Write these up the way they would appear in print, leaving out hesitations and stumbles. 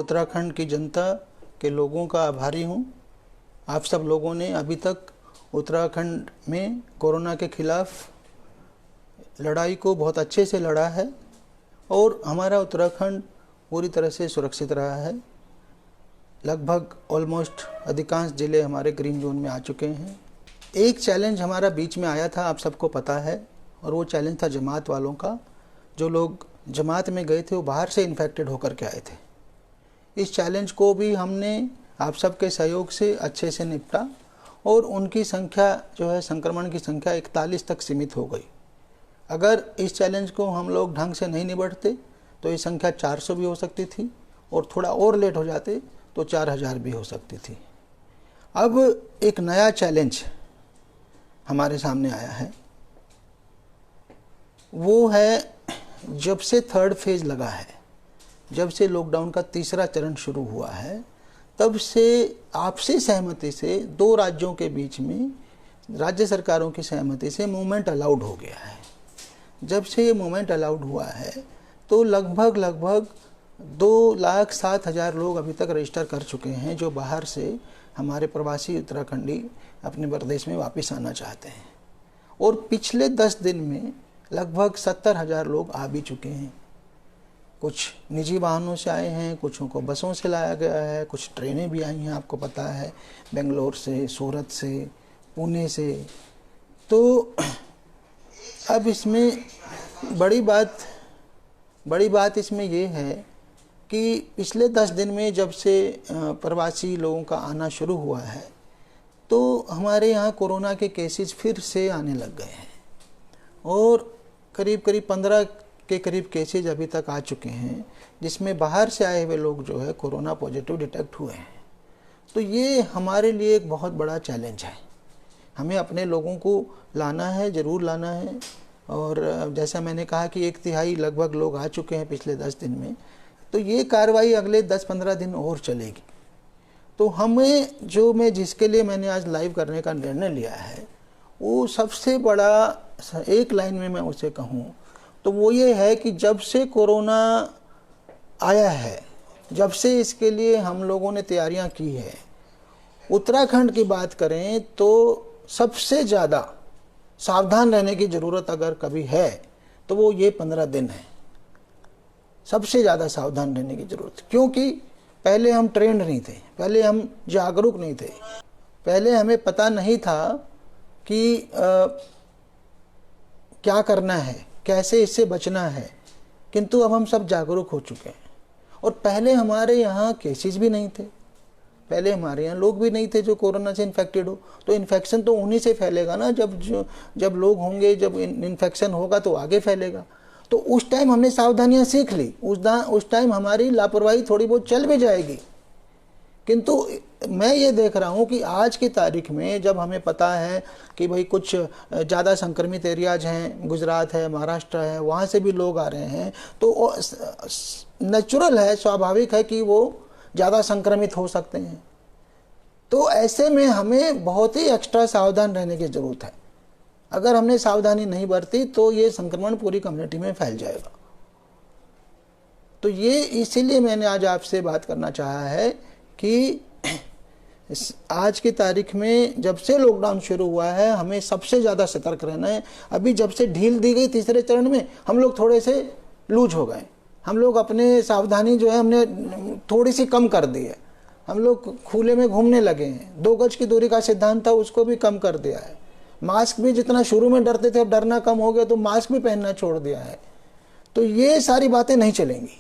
उत्तराखंड की जनता के लोगों का आभारी हूँ। आप सब लोगों ने अभी तक उत्तराखंड में कोरोना के खिलाफ लड़ाई को बहुत अच्छे से लड़ा है और हमारा उत्तराखंड पूरी तरह से सुरक्षित रहा है। लगभग ऑलमोस्ट अधिकांश ज़िले हमारे ग्रीन जोन में आ चुके हैं। एक चैलेंज हमारा बीच में आया था, आप सबको पता है, और वो चैलेंज था जमात वालों का। जो लोग जमात में गए थे वो बाहर से इन्फेक्टेड होकर के आए थे। इस चैलेंज को भी हमने आप सबके सहयोग से अच्छे से निपटा और उनकी संख्या जो है, संक्रमण की संख्या 41 तक सीमित हो गई। अगर इस चैलेंज को हम लोग ढंग से नहीं निपटते तो ये संख्या 400 भी हो सकती थी और थोड़ा और लेट हो जाते तो 4000 भी हो सकती थी। अब एक नया चैलेंज हमारे सामने आया है, वो है जब से थर्ड फेज लगा है, जब से लॉकडाउन का तीसरा चरण शुरू हुआ है, तब से आपसी सहमति से दो राज्यों के बीच में, राज्य सरकारों की सहमति से मूवमेंट अलाउड हो गया है। जब से ये मूवमेंट अलाउड हुआ है तो लगभग 2,07,000 लोग अभी तक रजिस्टर कर चुके हैं, जो बाहर से हमारे प्रवासी उत्तराखंडी अपने प्रदेश में वापस आना चाहते हैं। और पिछले 10 दिन में लगभग 70,000 लोग आ भी चुके हैं। कुछ निजी वाहनों से आए हैं, कुछों को बसों से लाया गया है, कुछ ट्रेनें भी आई हैं, आपको पता है, बेंगलोर से, सूरत से, पुणे से। तो अब इसमें बड़ी बात इसमें ये है कि पिछले 10 दिन में जब से प्रवासी लोगों का आना शुरू हुआ है तो हमारे यहाँ कोरोना के केसेस फिर से आने लग गए हैं और करीब 15 के करीब केसेज अभी तक आ चुके हैं, जिसमें बाहर से आए हुए लोग जो है कोरोना पॉजिटिव डिटेक्ट हुए हैं। तो ये हमारे लिए एक बहुत बड़ा चैलेंज है। हमें अपने लोगों को लाना है, ज़रूर लाना है। और जैसा मैंने कहा कि 1/3 लगभग लोग आ चुके हैं पिछले 10 दिन में, तो ये कार्रवाई अगले 10-15 दिन और चलेगी। तो हमें जिसके लिए मैंने आज लाइव करने का निर्णय लिया है, वो सबसे बड़ा, एक लाइन में मैं उसे कहूँ तो वो ये है कि जब से कोरोना आया है, जब से इसके लिए हम लोगों ने तैयारियां की है, उत्तराखंड की बात करें तो सबसे ज़्यादा सावधान रहने की ज़रूरत अगर कभी है तो वो ये 15 दिन है। सबसे ज़्यादा सावधान रहने की ज़रूरत, क्योंकि पहले हम ट्रेंड नहीं थे, पहले हम जागरूक नहीं थे, पहले हमें पता नहीं था कि क्या करना है, कैसे इससे बचना है, किंतु अब हम सब जागरूक हो चुके हैं। और पहले हमारे यहाँ केसेस भी नहीं थे, पहले हमारे यहाँ लोग भी नहीं थे जो कोरोना से इन्फेक्टेड हो। तो इन्फेक्शन तो उन्हीं से फैलेगा ना, जब लोग होंगे, जब इन्फेक्शन होगा तो आगे फैलेगा। तो उस टाइम हमने सावधानियाँ सीख ली, उस टाइम हमारी लापरवाही थोड़ी बहुत चल भी जाएगी। किंतु मैं ये देख रहा हूँ कि आज की तारीख में जब हमें पता है कि भाई कुछ ज़्यादा संक्रमित एरियाज हैं, गुजरात है, महाराष्ट्र है, वहाँ से भी लोग आ रहे हैं, तो नेचुरल है, स्वाभाविक है कि वो ज़्यादा संक्रमित हो सकते हैं। तो ऐसे में हमें बहुत ही एक्स्ट्रा सावधान रहने की ज़रूरत है। अगर हमने सावधानी नहीं बरती तो ये संक्रमण पूरी कम्युनिटी में फैल जाएगा। तो ये इसीलिए मैंने आज आपसे बात करना चाहा है कि आज की तारीख में जब से लॉकडाउन शुरू हुआ है, हमें सबसे ज़्यादा सतर्क रहना है। अभी जब से ढील दी गई तीसरे चरण में, हम लोग थोड़े से लूज हो गए। हम लोग अपने सावधानी जो है हमने थोड़ी सी कम कर दी है। हम लोग खुले में घूमने लगे हैं। 2 गज की दूरी का सिद्धांत था, उसको भी कम कर दिया है। मास्क भी, जितना शुरू में डरते थे, अब डरना कम हो गया तो मास्क भी पहनना छोड़ दिया है। तो ये सारी बातें नहीं चलेंगी।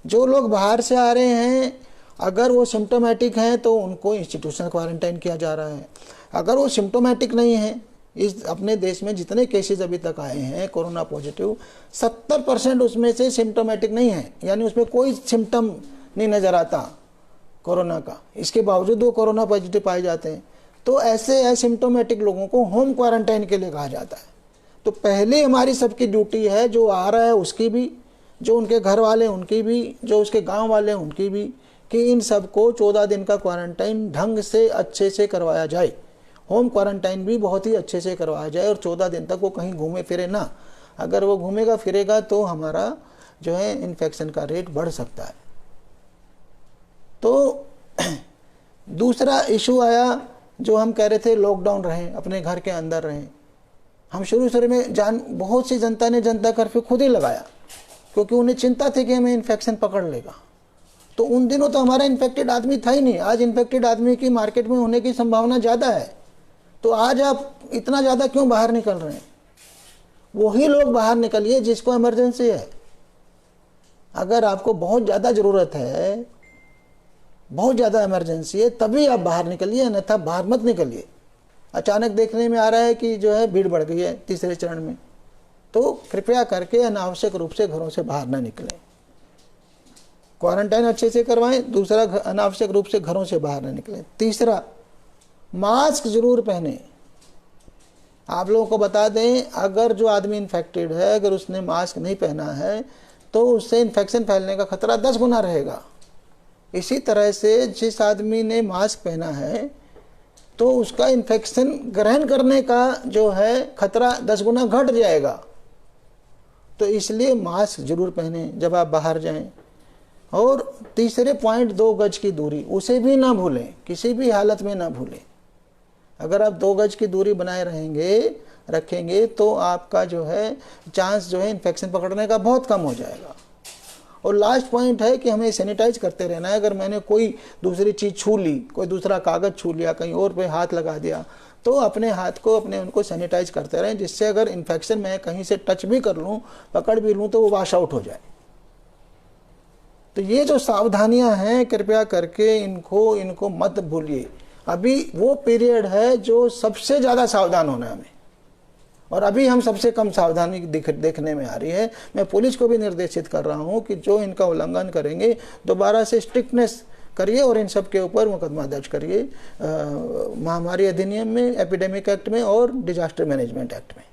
जो लोग बाहर से आ रहे हैं, अगर वो सिम्टोमेटिक हैं तो उनको इंस्टीट्यूशनल क्वारंटाइन किया जा रहा है। अगर वो सिम्टोमेटिक नहीं है, इस अपने देश में जितने केसेस अभी तक आए हैं कोरोना पॉजिटिव, 70% उसमें से सिम्टोमेटिक नहीं है, यानी उसमें कोई सिम्टम नहीं नज़र आता कोरोना का, इसके बावजूद वो कोरोना पॉजिटिव पाए जाते हैं। तो ऐसे एसिम्टोमेटिक लोगों को होम क्वारंटाइन के लिए कहा जाता है। तो पहले हमारी सबकी ड्यूटी है, जो आ रहा है उसकी भी, जो उनके घर वाले उनकी भी, जो उसके गांव वाले उनकी भी, कि इन सबको 14 दिन का क्वारंटाइन ढंग से अच्छे से करवाया जाए। होम क्वारंटाइन भी बहुत ही अच्छे से करवाया जाए और 14 दिन तक वो कहीं घूमे फिरे ना। अगर वो घूमेगा फिरेगा तो हमारा जो है इन्फेक्शन का रेट बढ़ सकता है। तो दूसरा इशू आया, जो हम कह रहे थे लॉकडाउन रहें, अपने घर के अंदर रहें। हम शुरू में बहुत सी जनता ने जनता कर्फ्यू खुद ही लगाया, क्योंकि उन्हें चिंता थी कि हमें इन्फेक्शन पकड़ लेगा। तो उन दिनों तो हमारा इन्फेक्टेड आदमी था ही नहीं। आज इन्फेक्टेड आदमी की मार्केट में होने की संभावना ज़्यादा है। तो आज आप इतना ज़्यादा क्यों बाहर निकल रहे हैं? वही लोग बाहर निकलिए जिसको इमरजेंसी है। अगर आपको बहुत ज़्यादा ज़रूरत है, बहुत ज़्यादा इमरजेंसी है, तभी आप बाहर निकलिए, अन्यथा बाहर मत निकलिए। अचानक देखने में आ रहा है कि जो है भीड़ बढ़ गई है तीसरे चरण में, तो कृपया करके अनावश्यक रूप से घरों से बाहर ना निकलें। क्वारंटाइन अच्छे से करवाएं। दूसरा, अनावश्यक रूप से घरों से बाहर ना निकलें। तीसरा, मास्क जरूर पहने। आप लोगों को बता दें, अगर जो आदमी इन्फेक्टेड है, अगर उसने मास्क नहीं पहना है तो उससे इन्फेक्शन फैलने का खतरा 10 गुना रहेगा। इसी तरह से जिस आदमी ने मास्क पहना है तो उसका इन्फेक्शन ग्रहण करने का जो है खतरा 10 गुना घट जाएगा। तो इसलिए मास्क जरूर पहने जब आप बाहर जाएं। और तीसरे पॉइंट, 2 गज की दूरी, उसे भी ना भूलें, किसी भी हालत में ना भूलें। अगर आप 2 गज की दूरी बनाए रखेंगे तो आपका जो है चांस जो है इन्फेक्शन पकड़ने का बहुत कम हो जाएगा। और लास्ट पॉइंट है कि हमें सैनिटाइज करते रहना है। अगर मैंने कोई दूसरी चीज़ छू ली, कोई दूसरा कागज़ छू लिया, कहीं और पे हाथ लगा दिया, तो अपने हाथ को उनको सैनिटाइज करते रहें, जिससे अगर इन्फेक्शन मैं कहीं से टच भी कर लूँ, पकड़ भी लूँ, तो वो वॉश आउट हो जाए। तो ये जो सावधानियां हैं, कृपया करके इनको मत भूलिए। अभी वो पीरियड है जो सबसे ज़्यादा सावधान होना है हमें, और अभी हम सबसे कम सावधानी देखने में आ रही है। मैं पुलिस को भी निर्देशित कर रहा हूं कि जो इनका उल्लंघन करेंगे, दोबारा से स्ट्रिक्टनेस करिए और इन सब के ऊपर मुकदमा दर्ज करिए, महामारी अधिनियम में, एपिडेमिक एक्ट में और डिजास्टर मैनेजमेंट एक्ट में।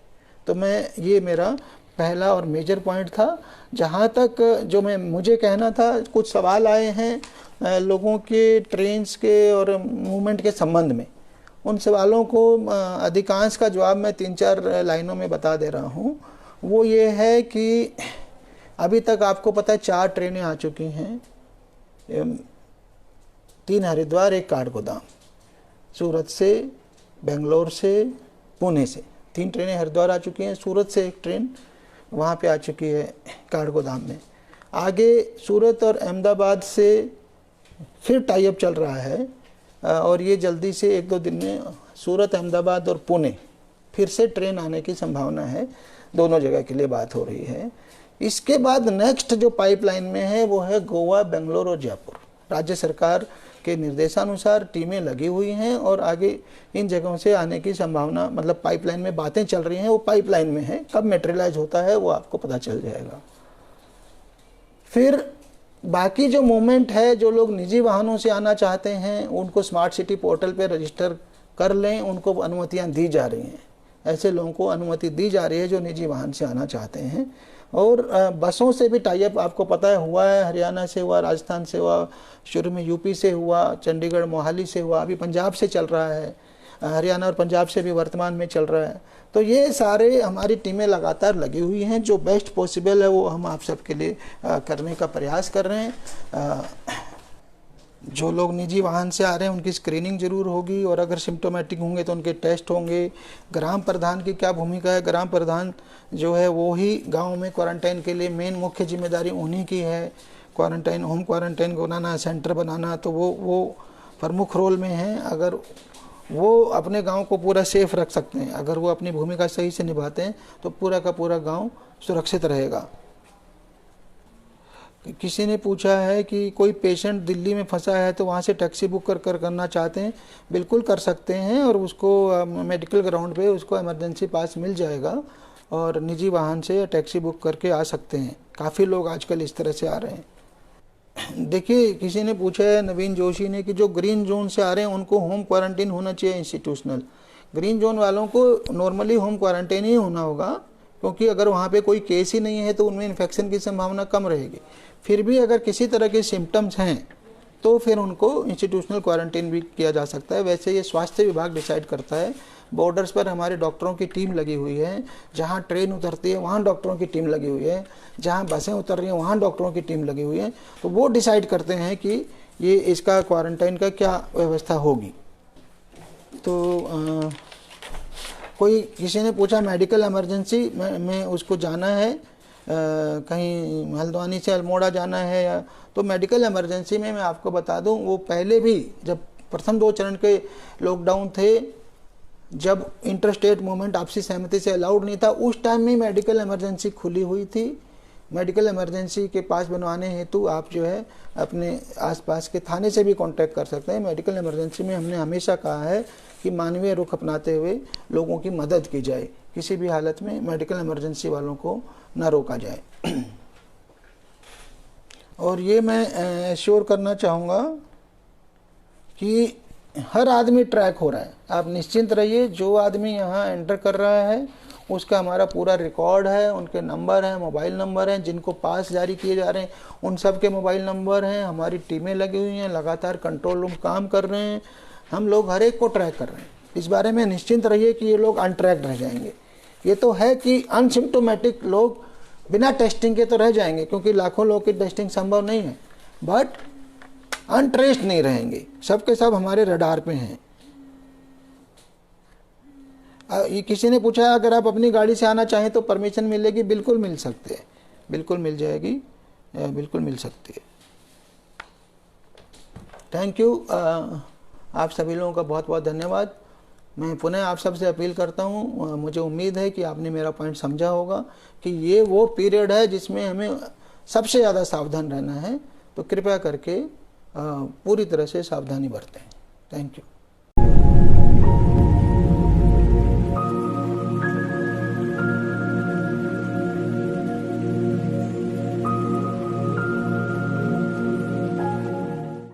तो ये मेरा पहला और मेजर पॉइंट था। जहाँ तक जो मुझे कहना था, कुछ सवाल आए हैं लोगों के ट्रेन्स के और मूवमेंट के संबंध में। उन सवालों को अधिकांश का जवाब मैं 3-4 लाइनों में बता दे रहा हूँ। वो ये है कि अभी तक आपको पता है 4 ट्रेनें आ चुकी हैं, 3 हरिद्वार, 1 काठगोदाम, सूरत से, बेंगलोर से, पुणे से 3 ट्रेनें हरिद्वार आ चुकी हैं। सूरत से 1 ट्रेन वहाँ पे आ चुकी है काठगोदाम में। आगे सूरत और अहमदाबाद से फिर टाई अप चल रहा है, और ये जल्दी से 1-2 दिन में सूरत, अहमदाबाद और पुणे फिर से ट्रेन आने की संभावना है। दोनों जगह के लिए बात हो रही है। इसके बाद नेक्स्ट जो पाइपलाइन में है वो है गोवा, बेंगलोर और जयपुर। राज्य सरकार के निर्देशानुसार टीमें लगी हुई हैं और आगे इन जगहों से आने की संभावना, मतलब पाइपलाइन में बातें चल रही हैं, वो पाइपलाइन में है। कब मेटेरियलाइज होता है वो आपको पता चल जाएगा। फिर बाकी जो मूवमेंट है, जो लोग निजी वाहनों से आना चाहते हैं उनको स्मार्ट सिटी पोर्टल पे रजिस्टर कर लें, उनको अनुमतियां दी जा रही हैं। ऐसे लोगों को अनुमति दी जा रही है जो निजी वाहन से आना चाहते हैं। और बसों से भी टाई अप आपको पता है हुआ है, हरियाणा से हुआ, राजस्थान से हुआ, शुरू में यूपी से हुआ, चंडीगढ़ मोहाली से हुआ, अभी पंजाब से चल रहा है, हरियाणा और पंजाब से भी वर्तमान में चल रहा है। तो ये सारे हमारी टीमें लगातार लगी हुई हैं। जो बेस्ट पॉसिबल है वो हम आप सबके लिए करने का प्रयास कर रहे हैं। जो लोग निजी वाहन से आ रहे हैं उनकी स्क्रीनिंग जरूर होगी, और अगर सिम्टोमेटिक होंगे तो उनके टेस्ट होंगे। ग्राम प्रधान की क्या भूमिका है? ग्राम प्रधान जो है वो ही गाँव में क्वारंटाइन के लिए मेन मुख्य जिम्मेदारी उन्हीं की है। क्वारंटाइन, होम क्वारंटाइन बनाना, सेंटर बनाना, तो वो प्रमुख रोल में हैं। अगर वो अपने गांव को पूरा सेफ रख सकते हैं, अगर वो अपनी भूमिका सही से निभाते हैं, तो पूरा का पूरा गांव सुरक्षित रहेगा। किसी ने पूछा है कि कोई पेशेंट दिल्ली में फंसा है तो वहाँ से टैक्सी बुक करना चाहते हैं, बिल्कुल कर सकते हैं, और उसको मेडिकल ग्राउंड पे उसको इमरजेंसी पास मिल जाएगा, और निजी वाहन से टैक्सी बुक करके आ सकते हैं। काफ़ी लोग आजकल इस तरह से आ रहे हैं। देखिए, किसी ने पूछा है, नवीन जोशी ने, कि जो ग्रीन जोन से आ रहे हैं उनको होम क्वारंटाइन होना चाहिए इंस्टीट्यूशनल। ग्रीन जोन वालों को नॉर्मली होम क्वारंटाइन ही होना होगा, क्योंकि अगर वहाँ पे कोई केस ही नहीं है तो उनमें इन्फेक्शन की संभावना कम रहेगी। फिर भी अगर किसी तरह के सिम्टम्स हैं तो फिर उनको इंस्टीट्यूशनल क्वारंटाइन भी किया जा सकता है। वैसे ये स्वास्थ्य विभाग डिसाइड करता है। बॉर्डर्स पर हमारे डॉक्टरों की टीम लगी हुई है, जहाँ ट्रेन उतरती है वहाँ डॉक्टरों की टीम लगी हुई है, जहाँ बसें उतर रही हैं वहाँ डॉक्टरों की टीम लगी हुई है। तो वो डिसाइड करते हैं कि ये इसका क्वारंटाइन का क्या व्यवस्था होगी। तो कोई किसी ने पूछा मेडिकल इमरजेंसी में उसको जाना है, कहीं हल्द्वानी से अल्मोड़ा जाना है या, तो मेडिकल इमरजेंसी में मैं आपको बता दूं, वो पहले भी जब प्रथम 2 चरण के लॉकडाउन थे, जब इंटरस्टेट मूवमेंट आपसी सहमति से अलाउड नहीं था, उस टाइम में मेडिकल इमरजेंसी खुली हुई थी। मेडिकल इमरजेंसी के पास बनवाने हेतु आप जो है अपने आसपास के थाने से भी कांटेक्ट कर सकते हैं। मेडिकल इमरजेंसी में हमने हमेशा कहा है कि मानवीय रुख अपनाते हुए लोगों की मदद की जाए, किसी भी हालत में मेडिकल इमरजेंसी वालों को न रोका जाए। और ये मैं एश्योर करना चाहूँगा कि हर आदमी ट्रैक हो रहा है। आप निश्चिंत रहिए, जो आदमी यहाँ एंटर कर रहा है उसका हमारा पूरा रिकॉर्ड है, उनके नंबर हैं, मोबाइल नंबर हैं, जिनको पास जारी किए जा रहे हैं उन सब के मोबाइल नंबर हैं। हमारी टीमें लगी हुई हैं, लगातार कंट्रोल रूम काम कर रहे हैं, हम लोग हर एक को ट्रैक कर रहे हैं। इस बारे में निश्चिंत रहिए कि ये लोग अनट्रैक्ड रह जाएंगे। ये तो है कि अनसिम्टोमेटिक लोग बिना टेस्टिंग के तो रह जाएंगे, क्योंकि लाखों लोग की टेस्टिंग संभव नहीं है, बट अनट्रेस्ड नहीं रहेंगे, सबके सब हमारे रडार पे हैं। ये किसी ने पूछा अगर आप अपनी गाड़ी से आना चाहें तो परमिशन मिलेगी? बिल्कुल मिल सकते हैं, बिल्कुल मिल जाएगी, बिल्कुल मिल सकती है। थैंक यू, आप सभी लोगों का बहुत बहुत धन्यवाद। मैं पुनः आप सबसे अपील करता हूँ, मुझे उम्मीद है कि आपने मेरा पॉइंट समझा होगा कि ये वो पीरियड है जिसमें हमें सबसे ज़्यादा सावधान रहना है, तो कृपया करके पूरी तरह से सावधानी बरतें। Thank you.